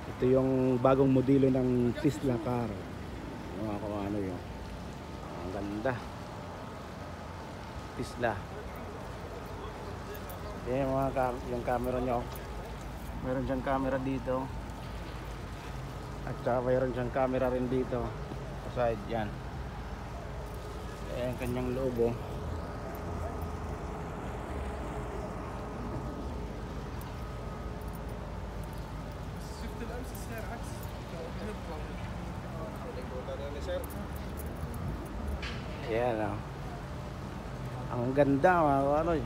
Ito yung bagong modelo ng Tesla car. Mga kumano yun. Ang ganda. Tesla. Yan yung, yung camera nyo. Meron siyang camera dito. At saka mayroon siyang camera rin dito. Sa side yan. Ayan kanyang logo. Ayan o. Ang ganda mga kanoy.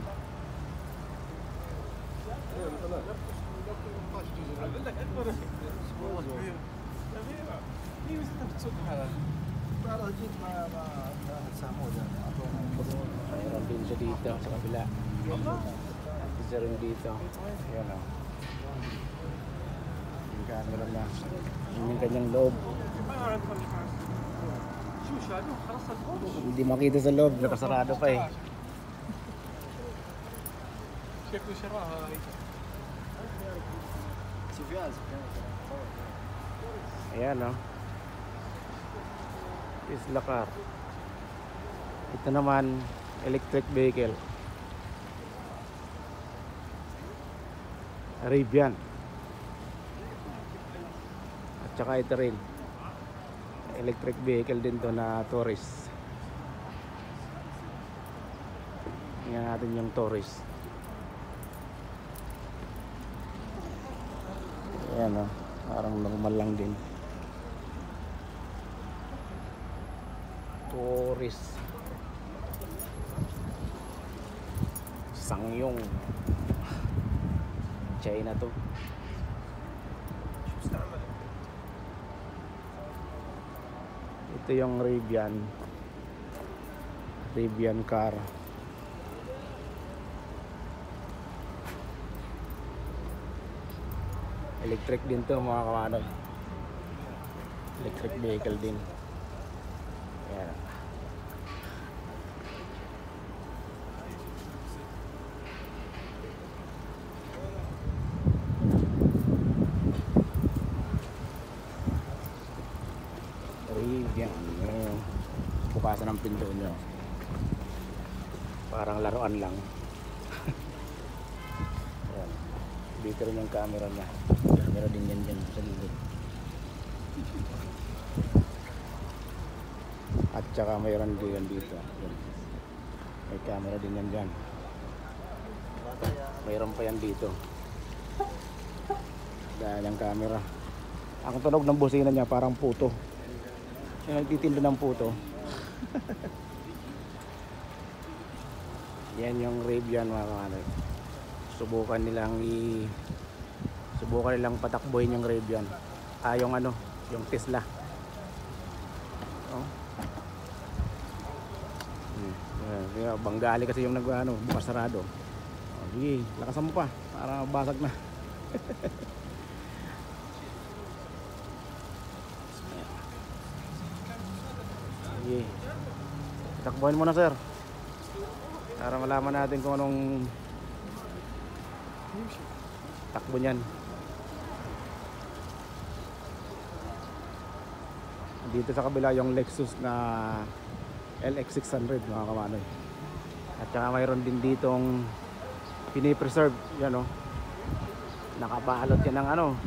Mayroon din siya dito sa kabila. Isa rin dito. Ayan o. Yung camera niya. Yung kanyang loob. Hindi makita sa loob. Nakasarado pa eh. Ayan o. Tesla car. Ito naman electric vehicle. Rivian. At saka ito rin electric vehicle din to na Taurus. Tingnan natin yung Taurus. Ayan o. Parang normal lang din. Taurus. Sangyong. China to. Ito yung Rivian car. Electric din to mga kawanag. Electric vehicle din. Ayan. Rivian. Bukasan ang pinto nyo. Parang laruan lang. Ayan. Dito rin yung camera nya. Camera din yan dyan sa gilid. At saka mayroon din yan dito. Ayan. May camera din yan dyan. Mayroon pa yan dito. Dahil yung camera. Ang tunog ng busina niya parang puto. Yung nagtitinda ng puto. Yan yung Rivian mga kamanay. Subukan nilang patakbohin yung Rivian. Yung ano, yung Tesla. Oh. Banggali kasi yung bukas sarado. Oh, sige, lakasan mo pa para basag na. Sige. Takbuhin mo na sir. Para malaman natin kung anong takbo niyan. Dito sa kabila yung Lexus na LX600 mga kamanoy. At saka mayroon din ditong pinipreserve yan o. Nakabalot yan ng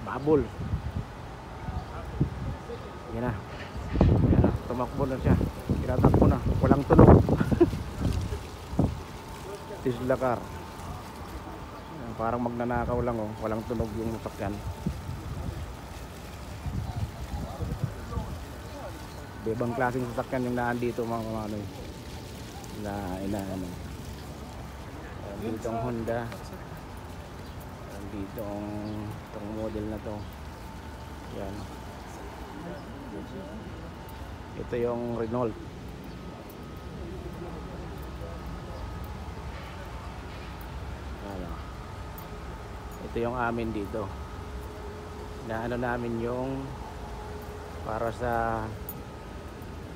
bubble. Yan na. Yan na, tumakbo na siya. Tinatakbo na, walang tunog. Tesla car. Yan, parang magnanakaw lang oh, walang tunog yung sasakyan. Ibang klaseng sasakyan yung naandito mga kamanoy. Dito ang Honda. Dito itong model na to. Yan. Ito yung Renault. Ito yung amin dito. Na namin yung para sa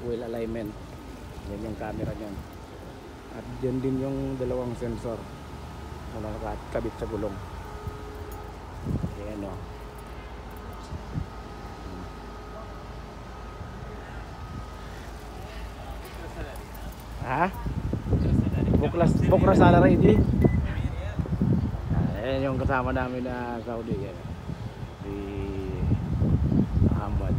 wheel alignment. Yan yung camera niyan. At dyan din yung dalawang sensor na nakakabit sa gulong. Ayan o. Ha? Bukras na ready. Ayan yung kasama namin na Saudi. Yan. Si Ahmad.